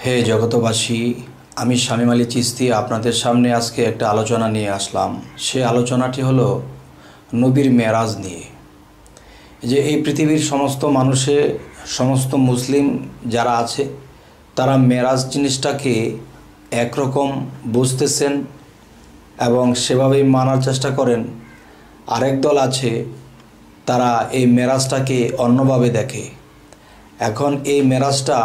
হে জগতবাসী, আমি শামীম আলী চিশতি আপনাদের সামনে আজকে একটা আলোচনা নিয়ে আসলাম। সে আলোচনাটি হলো নবীর মেরাজ নিয়ে। যে এই পৃথিবীর সমস্ত মানুষে, সমস্ত মুসলিম যারা আছে, তারা মেরাজ জিনিসটাকে একরকম বুঝতেছেন এবং সেভাবেই মানার চেষ্টা করেন। আরেক দল আছে, তারা এই মেরাজটাকে অন্যভাবে দেখে। এখন এই মেরাজটা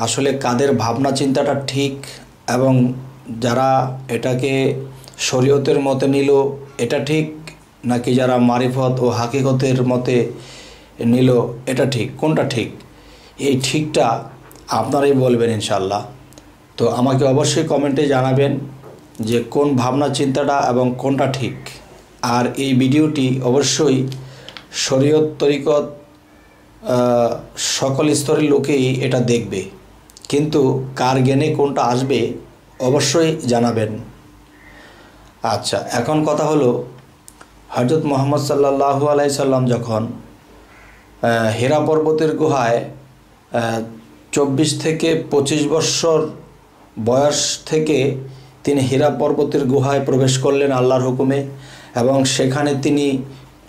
আসলে কাদের ভাবনা চিন্তাটা ঠিক, এবং যারা এটাকে শরীয়তের মতে নিল এটা ঠিক, নাকি যারা মারিফত ও হাকিকতের মতে নিল এটা ঠিক, কোনটা ঠিক? এই ঠিকটা আপনারাই বলবেন ইনশাল্লাহ। তো আমাকে অবশ্যই কমেন্টে জানাবেন যে কোন ভাবনা চিন্তাটা এবং কোনটা ঠিক। আর এই ভিডিওটি অবশ্যই শরীয়ত তরিকত সকল স্তরের লোকেই এটা দেখবে, কিন্তু কার জ্ঞানে কোনটা আসবে অবশ্যই জানাবেন। আচ্ছা, এখন কথা হলো, হযরত মুহাম্মদ সাল্লাল্লাহু আলাইহি সাল্লাম যখন হীরা পর্বতের গুহায় 24 থেকে 25 বৎসর বয়স থেকে তিনি হীরা পর্বতের গুহায় প্রবেশ করলেন আল্লাহর হুকুমে, এবং সেখানে তিনি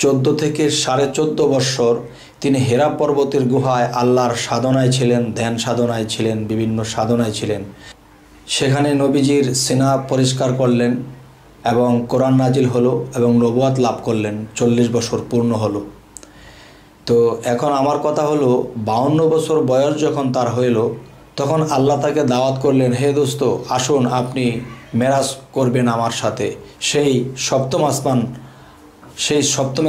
14 থেকে 14.5 বৎসর তিনি হীরা পর্বতের গুহায় আল্লাহর সাধনায় ছিলেন, ধ্যান সাধনায় ছিলেন, বিভিন্ন সাধনায় ছিলেন। সেখানে নবীজির সিনা পরিষ্কার করলেন এবং কোরআন নাজিল হলো এবং নবুয়াত লাভ করলেন। 40 বছর পূর্ণ হলো। তো এখন আমার কথা হলো, 52 বছর বয়স যখন তার হইল, তখন আল্লাহ তাকে দাওয়াত করলেন, হে দোস্ত, আসুন আপনি মেরাজ করবেন আমার সাথে। সেই সপ্তম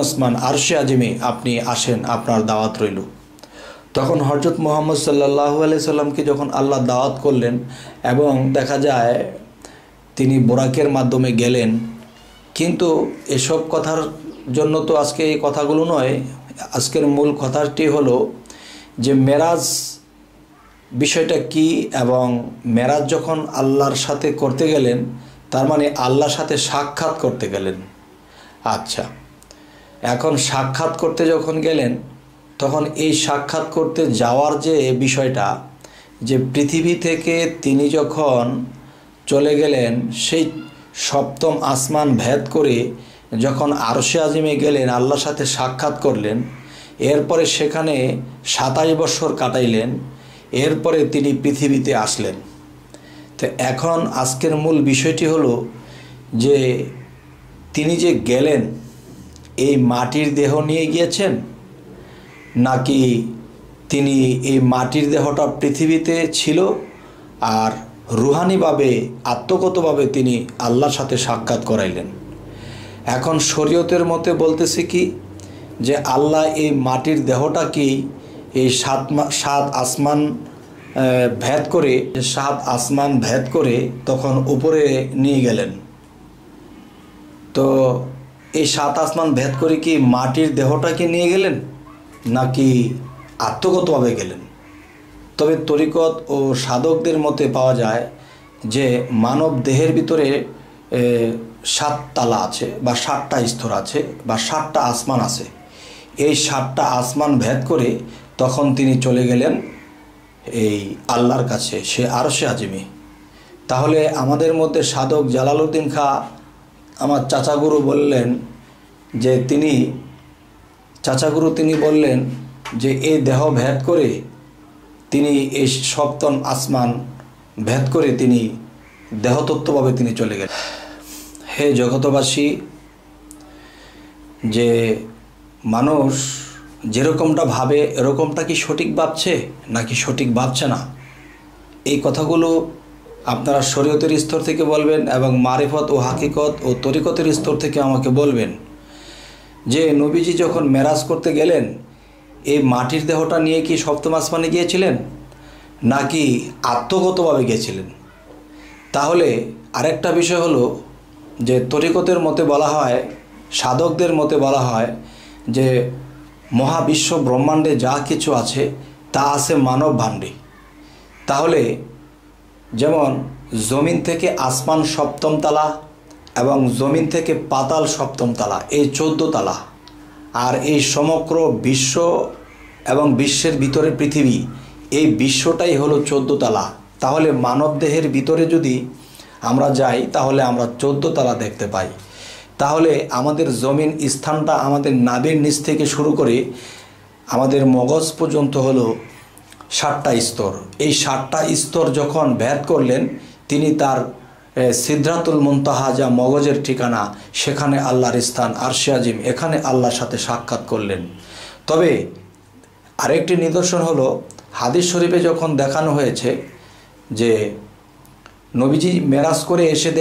আসমান আরশে আজিমে আপনি আসেন, আপনার দাওয়াত রইল। তখন হযরত মুহাম্মদ সাল্লাল্লাহু আলাইহি সাল্লামকে যখন আল্লাহ দাওয়াত করলেন, এবং দেখা যায় তিনি বোরাকের মাধ্যমে গেলেন। কিন্তু এসব কথার জন্য তো আজকে এই কথাগুলো নয়। আজকের মূল কথাটি হলো যে মেরাজ বিষয়টা কি, এবং মেরাজ যখন আল্লাহর সাথে করতে গেলেন, তার মানে আল্লাহর সাথে সাক্ষাৎ করতে গেলেন। আচ্ছা, এখন সাক্ষাৎ করতে যখন গেলেন, তখন এই সাক্ষাৎ করতে যাওয়ার যে বিষয়টা, যে পৃথিবী থেকে তিনি যখন চলে গেলেন, সেই সপ্তম আসমান ভেদ করে যখন আরশে আজিমে গেলেন, আল্লাহর সাথে সাক্ষাৎ করলেন, এরপরে সেখানে 27 বছর কাটাইলেন, এরপরে তিনি পৃথিবীতে আসলেন। তো এখন আজকের মূল বিষয়টি হলো যে তিনি যে গেলেন, এই মাটির দেহ নিয়ে গিয়েছেন, নাকি তিনি এই মাটির দেহটা পৃথিবীতে ছিল, আর রুহানিভাবে আত্মগতভাবে তিনি আল্লাহর সাথে সাক্ষাৎ করাইলেন। এখন শরীয়তের মতে বলতেছে কি, যে আল্লাহ এই মাটির দেহটা কি এই সাত আসমান ভেদ করে তখন উপরে নিয়ে গেলেন। তো এই 7 আসমান ভেদ করে কি মাটির দেহটাকে নিয়ে গেলেন, নাকি আত্মগতভাবে গেলেন? তবে তরিকত ও সাধকদের মতে পাওয়া যায় যে মানব দেহের ভিতরে 7 তালা আছে, বা 7টা স্তর আছে, বা 7টা আসমান আছে। এই 7টা আসমান ভেদ করে তখন তিনি চলে গেলেন এই আল্লাহর কাছে, সে আরশে আজিমে। তাহলে আমাদের মধ্যে সাধক জালালউদ্দিন খাঁ, আমার চাচাগুরু বললেন যে তিনি বললেন যে এই দেহ ভেদ করে তিনি এই সপ্তম আসমান ভেদ করে তিনি দেহতত্ত্বভাবে তিনি চলে গেলেন। হে জগতবাসী, যে মানুষ যেরকমটা ভাবে এরকমটা কি সঠিক ভাবছে নাকি সঠিক ভাবছে না, এই কথাগুলো আপনারা শরীয়তের স্তর থেকে বলবেন, এবং মারিফত ও হাকিকত ও তরিকতের স্তর থেকে আমাকে বলবেন যে নবীজি যখন মেরাজ করতে গেলেন, এই মাটির দেহটা নিয়ে কি সপ্তম আসমানে গিয়েছিলেন, নাকি আত্মগতভাবে গিয়েছিলেন? তাহলে আরেকটা বিষয় হলো যে তরিকতের মতে বলা হয়, সাধকদের মতে বলা হয় যে মহাবিশ্ব ব্রহ্মাণ্ডে যা কিছু আছে তা আছে মানব ভাণ্ডে। তাহলে যেমন জমিন থেকে আসমান 7ম তালা, এবং জমিন থেকে পাতাল 7ম তালা, এই 14 তালা। আর এই সমগ্র বিশ্ব এবং বিশ্বের ভিতরে পৃথিবী, এই বিশ্বটাই হলো 14 তালা। তাহলে মানব দেহের ভিতরে যদি আমরা যাই তাহলে আমরা 14 তলা দেখতে পাই। তাহলে আমাদের জমিন স্থানটা আমাদের নাভির নিচ থেকে শুরু করে আমাদের মগজ পর্যন্ত হলো 7টা স্তর। এই 7টা স্তর যখন ভেদ করলেন, তিনি তার সিদরাতুল মুনতাহা, যা মগজের ঠিকানা, সেখানে আল্লাহর স্থান আরশে আজিম, এখানে আল্লাহর সাথে সাক্ষাৎ করলেন। তবে আরেকটি নিদর্শন হলো হাদিস শরীফে যখন দেখানো হয়েছে যে নবীজি মেরাজ করে এসে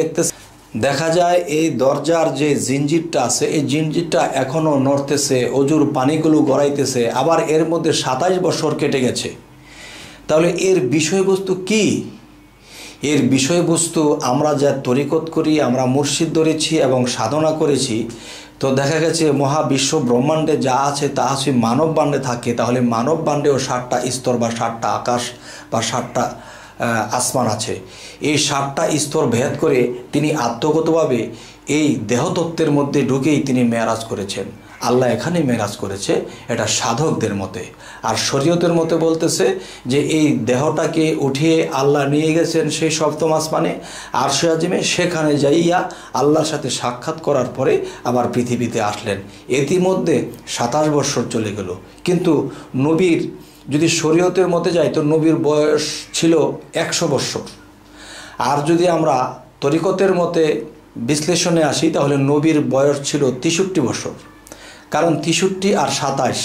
দেখা যায় এই দরজার যে জিঞ্জিরটা আছে, এই জিঞ্জিরটা এখনও নড়তেছে, অজুর পানিগুলো গড়াইতেছে, আবার এর মধ্যে 27 বছর কেটে গেছে। তাহলে এর বিষয়বস্তু কি? এর বিষয়বস্তু আমরা যা তরিকত করি, আমরা মুর্শিদ ধরেছি এবং সাধনা করেছি, তো দেখা গেছে মহাবিশ্ব ব্রহ্মাণ্ডে যা আছে তা আছে মানব বাণ্ডে থাকে। তাহলে মানব বাণ্ডেও 7টা স্তর বা 7টা আকাশ বা 7টা আসমান আছে। এই 7টা স্তর ভেদ করে তিনি আত্মগতভাবে এই দেহতত্ত্বের মধ্যে ঢুকেই তিনি মেরাজ করেছেন। আল্লাহ এখানে মেরাজ করেছে, এটা সাধকদের মতে। আর শরীয়তের মতে বলতেছে যে এই দেহটাকে উঠিয়ে আল্লাহ নিয়ে গেছেন সেই 7ম আসমানে আরশে আজিমে, সেখানে যাইয়া আল্লাহর সাথে সাক্ষাৎ করার পরে আবার পৃথিবীতে আসলেন। ইতিমধ্যে 27 বছর চলে গেল। কিন্তু নবীর যদি শরীয়তের মতে যাই তো নবীর বয়স ছিল 100 বছর। আর যদি আমরা তরিকতের মতে বিশ্লেষণে আসি তাহলে নবীর বয়স ছিল 63 বছর। কারণ 63 আর 27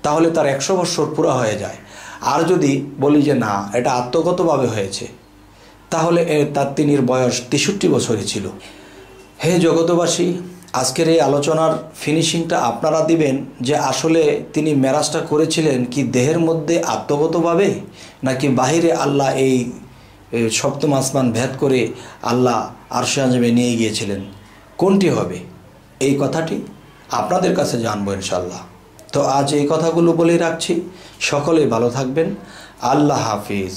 তাহলে তার 100 বছর পুরো হয়ে যায়। আর যদি বলি যে না, এটা আত্মগতভাবে হয়েছে, তাহলে তার তিনির বয়স 63 বছরই ছিল। হে জগতবাসী, আজকের এই আলোচনার ফিনিশিংটা আপনারা দিবেন যে আসলে তিনি মেরাজটা করেছিলেন কি দেহের মধ্যে আত্মগতভাবে, নাকি বাহিরে আল্লাহ এই 7ম আসমান ভেদ করে আল্লাহ আরশে আজিমে নিয়ে গিয়েছিলেন? কোনটি হবে? এই কথাটি আপনাদের কাছে জানবো ইনশাল্লাহ। তো আজ এই কথাগুলো বলেই রাখছি। সকলেই ভালো থাকবেন। আল্লাহ হাফিজ।